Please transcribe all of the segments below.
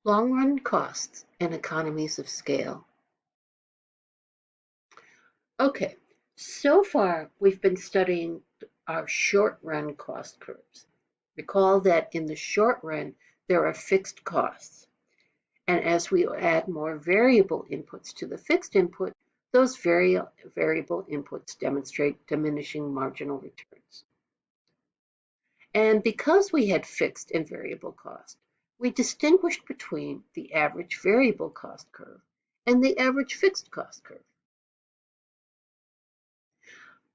Long-run costs and economies of scale. Okay, so far we've been studying our short-run cost curves. Recall that in the short run, there are fixed costs. And as we add more variable inputs to the fixed input, those variable inputs demonstrate diminishing marginal returns. And because we had fixed and variable cost, we distinguished between the average variable cost curve and the average fixed cost curve.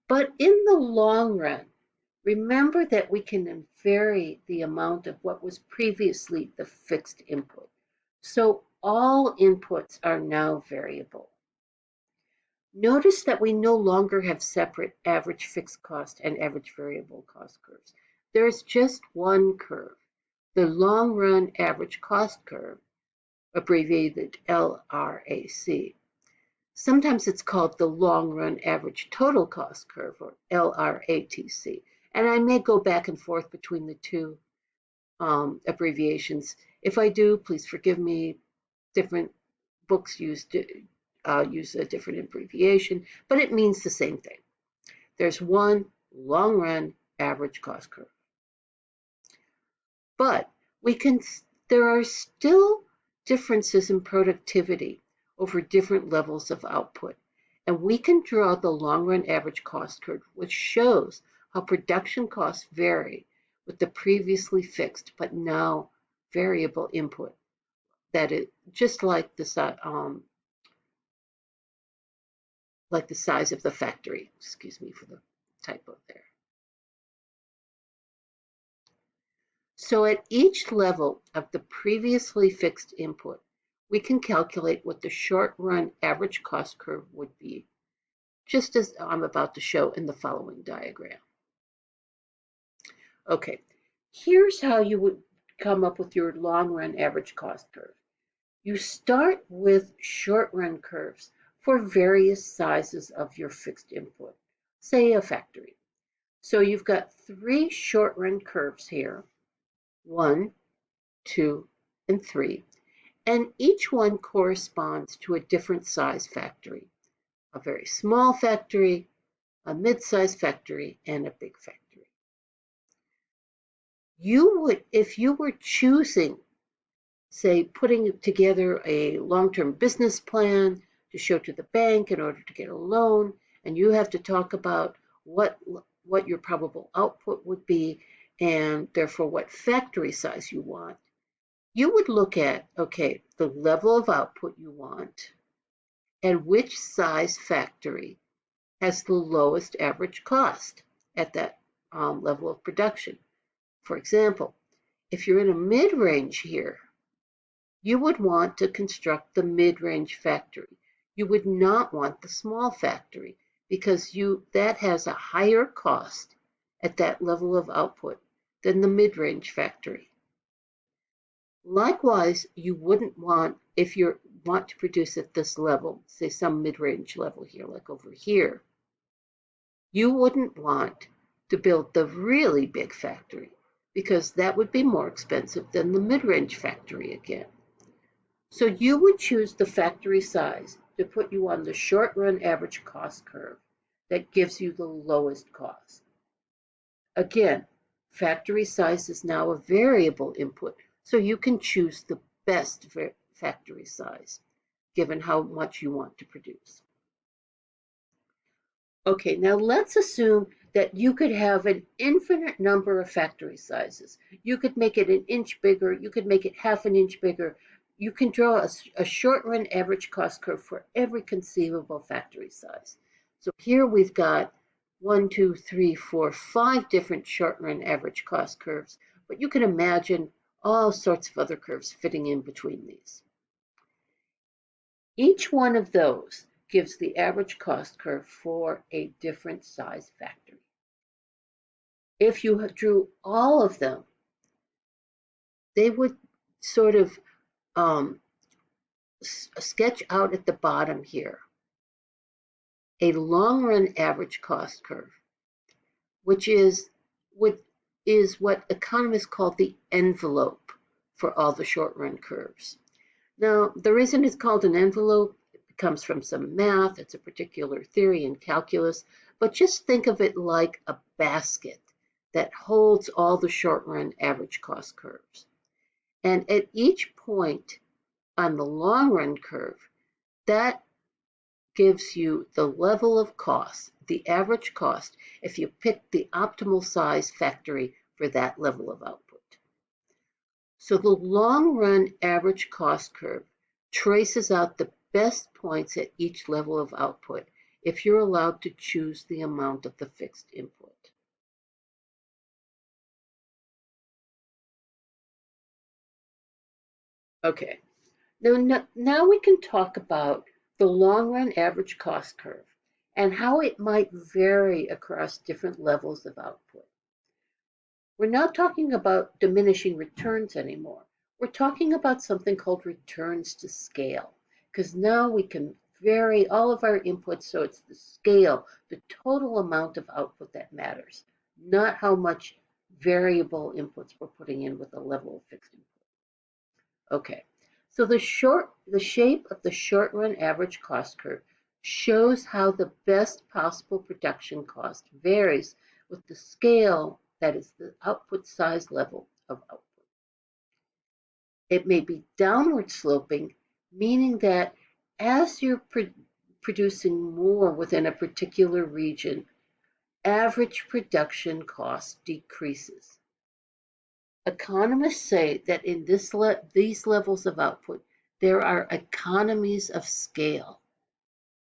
But in the long run, remember that we can vary the amount of what was previously the fixed input. So all inputs are now variable. Notice that we no longer have separate average fixed cost and average variable cost curves. There's just one curve, the long run average cost curve, abbreviated LRAC. Sometimes it's called the long run average total cost curve, or LRATC. And I may go back and forth between the two abbreviations. If I do, please forgive me. Different books use a different abbreviation, but it means the same thing. There's one long run average cost curve. But there are still differences in productivity over different levels of output. And we can draw the long run average cost curve, which shows how production costs vary with the previously fixed but now variable input. That is just like the size of the factory. Excuse me for the typo there. So at each level of the previously fixed input, we can calculate what the short-run average cost curve would be, just as I'm about to show in the following diagram. Okay, here's how you would come up with your long-run average cost curve. You start with short-run curves for various sizes of your fixed input, say a factory. So you've got 3 short-run curves here, 1, 2, and 3, and each one corresponds to a different size factory, a very small factory, a mid-sized factory, and a big factory. If you were choosing, say, putting together a long-term business plan to show to the bank in order to get a loan, and you have to talk about what your probable output would be, and therefore what factory size you want, you would look at, okay, the level of output you want and which size factory has the lowest average cost at that level of production. For example, if you're in a mid-range here, you would want to construct the mid-range factory. You would not want the small factory because that has a higher cost at that level of output than the mid-range factory. Likewise, you wouldn't want, if you want to produce at this level, say some mid-range level here, like over here, you wouldn't want to build the really big factory because that would be more expensive than the mid-range factory again. So you would choose the factory size to put you on the short-run average cost curve that gives you the lowest cost. Again, factory size is now a variable input, so you can choose the best factory size, given how much you want to produce. Okay, now let's assume that you could have an infinite number of factory sizes. You could make it an inch bigger, you could make it half an inch bigger. You can draw a short-run average cost curve for every conceivable factory size. So here we've got 1, 2, 3, 4, 5 different short-run average cost curves, but you can imagine all sorts of other curves fitting in between these. Each one of those gives the average cost curve for a different size factory. If you drew all of them, they would sort of sketch out at the bottom here a long-run average cost curve, which is what economists call the envelope for all the short run curves. Now, the reason it's called an envelope comes from some math. It's a particular theory in calculus, but just think of it like a basket that holds all the short run average cost curves. And at each point on the long run curve, that gives you the level of cost, the average cost, if you pick the optimal size factory for that level of output. So the long run average cost curve traces out the best points at each level of output if you're allowed to choose the amount of the fixed input. Okay, now we can talk about the long run average cost curve and how it might vary across different levels of output. We're not talking about diminishing returns anymore. We're talking about something called returns to scale, because now we can vary all of our inputs so it's the scale, the total amount of output that matters, not how much variable inputs we're putting in with a level of fixed input. Okay, so the shape of the short run average cost curve shows how the best possible production cost varies with the scale, that is the output size level of output. It may be downward sloping, meaning that as you're producing more within a particular region, average production cost decreases. Economists say that in these levels of output, there are economies of scale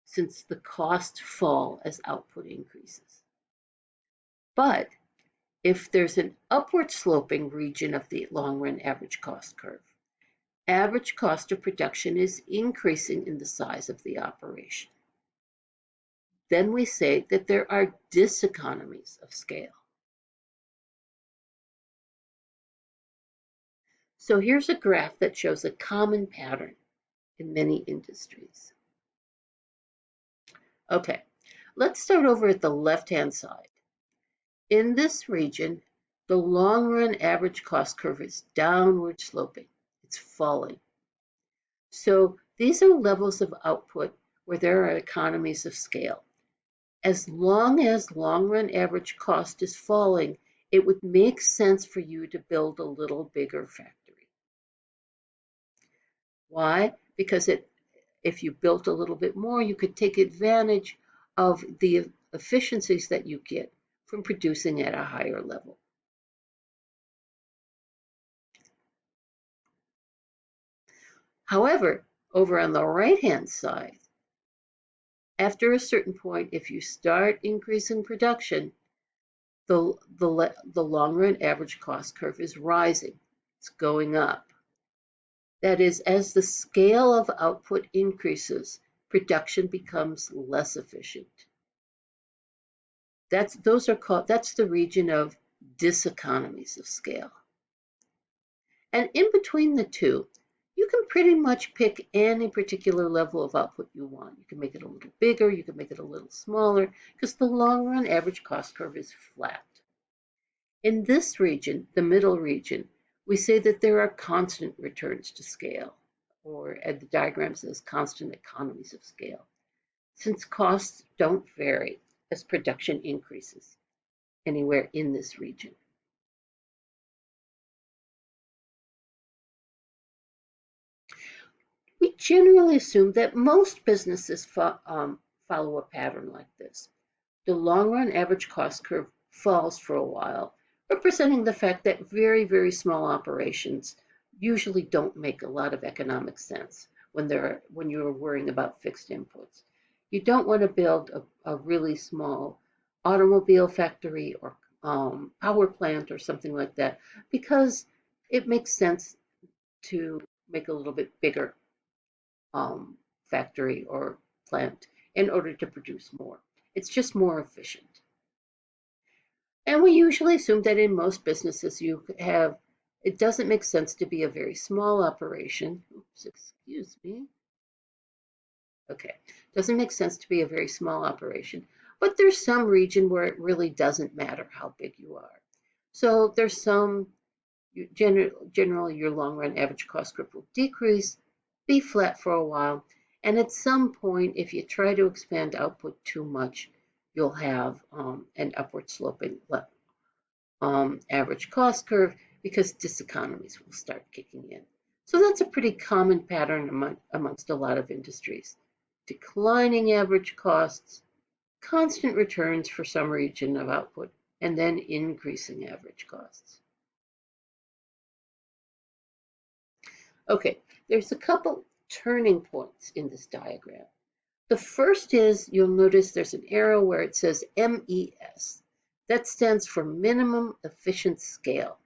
since the costs fall as output increases. But if there's an upward sloping region of the long run average cost curve, average cost of production is increasing in the size of the operation. Then we say that there are diseconomies of scale. So here's a graph that shows a common pattern in many industries. Okay, let's start over at the left-hand side. In this region, the long-run average cost curve is downward sloping. It's falling. So these are levels of output where there are economies of scale. As long as long-run average cost is falling, it would make sense for you to build a little bigger factory. Why? Because if you built a little bit more, you could take advantage of the efficiencies that you get from producing at a higher level. However, over on the right-hand side, after a certain point, if you start increasing production, the long-run average cost curve is rising. It's going up. That is, as the scale of output increases, production becomes less efficient. That's the region of diseconomies of scale. And in between the two, you can pretty much pick any particular level of output you want. You can make it a little bigger, you can make it a little smaller, because the long run average cost curve is flat. In this region, the middle region, we say that there are constant returns to scale, or as the diagram says, constant economies of scale, since costs don't vary as production increases anywhere in this region. We generally assume that most businesses follow a pattern like this. The long run average cost curve falls for a while, representing the fact that very, very small operations usually don't make a lot of economic sense when you're worrying about fixed inputs. You don't want to build a really small automobile factory or power plant or something like that, because it makes sense to make a little bit bigger factory or plant in order to produce more. It's just more efficient. And we usually assume that in most businesses it doesn't make sense to be a very small operation. Oops, excuse me. Okay, doesn't make sense to be a very small operation, but there's some region where it really doesn't matter how big you are. So there's some Generally, your long-run average cost curve will decrease, be flat for a while, and at some point, if you try to expand output too much, you'll have an upward sloping average cost curve because diseconomies will start kicking in. So that's a pretty common pattern amongst a lot of industries. Declining average costs, constant returns for some region of output, and then increasing average costs. Okay, there's a couple turning points in this diagram. The first is you'll notice there's an arrow where it says MES. That stands for minimum efficient scale.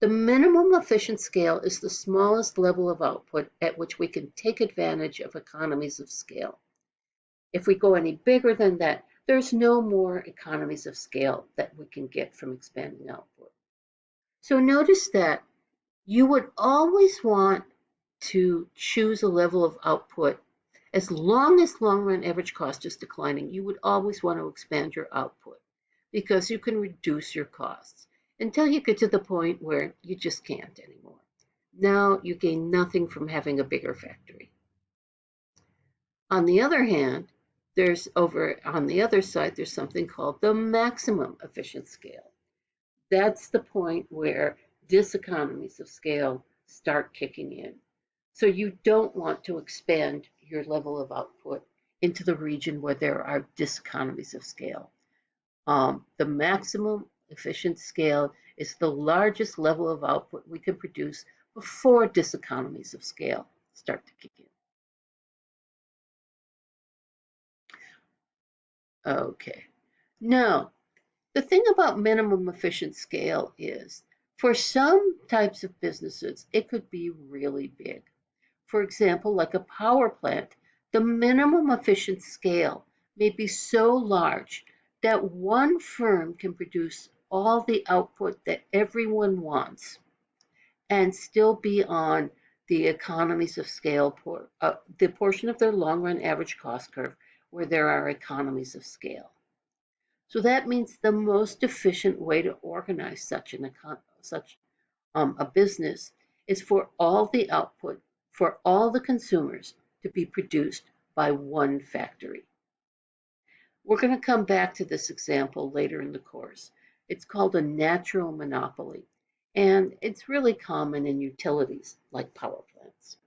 The minimum efficient scale is the smallest level of output at which we can take advantage of economies of scale. If we go any bigger than that, there's no more economies of scale that we can get from expanding output. So notice that you would always want to choose a level of output. As long as long-run average cost is declining, you would always want to expand your output because you can reduce your costs until you get to the point where you just can't anymore. Now you gain nothing from having a bigger factory. On the other hand, there's over on the other side, there's something called the maximum efficient scale. That's the point where diseconomies of scale start kicking in. So you don't want to expand your level of output into the region where there are diseconomies of scale. The maximum efficient scale is the largest level of output we can produce before diseconomies of scale start to kick in. Okay, now the thing about minimum efficient scale is for some types of businesses, it could be really big. For example, like a power plant, the minimum efficient scale may be so large that one firm can produce all the output that everyone wants and still be on the economies of scale, the portion of their long run average cost curve where there are economies of scale. So that means the most efficient way to organize such a business is for all the output for all the consumers to be produced by one factory. We're going to come back to this example later in the course. It's called a natural monopoly, and it's really common in utilities like power plants.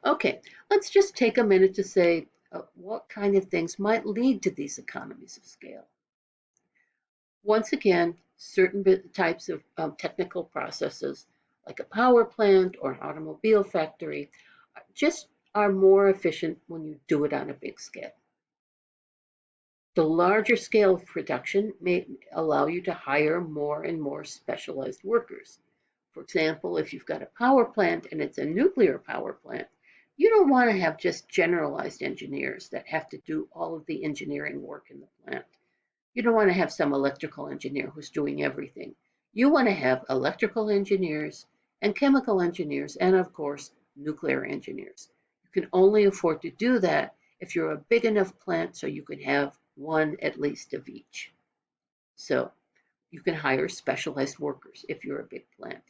Okay, let's just take a minute to say what kind of things might lead to these economies of scale. Once again, certain types of technical processes, like a power plant or an automobile factory, just are more efficient when you do it on a big scale. The larger scale of production may allow you to hire more and more specialized workers. For example, if you've got a power plant and it's a nuclear power plant, you don't want to have just generalized engineers that have to do all of the engineering work in the plant. You don't want to have some electrical engineer who's doing everything. You want to have electrical engineers and chemical engineers and, of course, nuclear engineers. You can only afford to do that if you're a big enough plant so you can have one at least of each. So you can hire specialized workers if you're a big plant.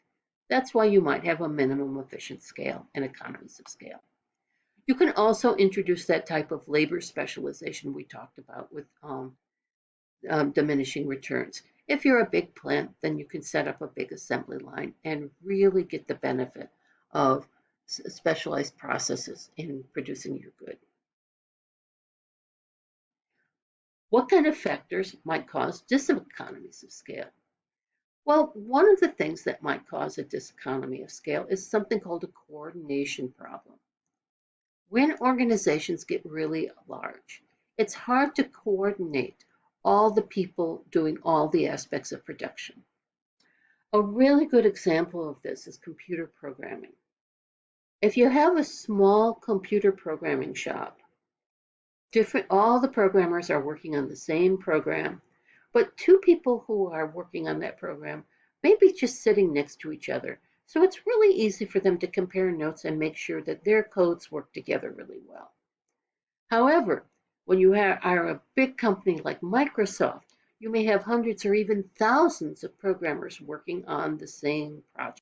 That's why you might have a minimum efficient scale and economies of scale. You can also introduce that type of labor specialization we talked about with diminishing returns. If you're a big plant, then you can set up a big assembly line and really get the benefit of specialized processes in producing your good. What kind of factors might cause diseconomies of scale? Well, one of the things that might cause a diseconomy of scale is something called a coordination problem. When organizations get really large, it's hard to coordinate all the people doing all the aspects of production. A really good example of this is computer programming. If you have a small computer programming shop, all the programmers are working on the same program, but two people who are working on that program may be just sitting next to each other. So it's really easy for them to compare notes and make sure that their codes work together really well. However, when you are a big company like Microsoft, You may have hundreds or even thousands of programmers working on the same project.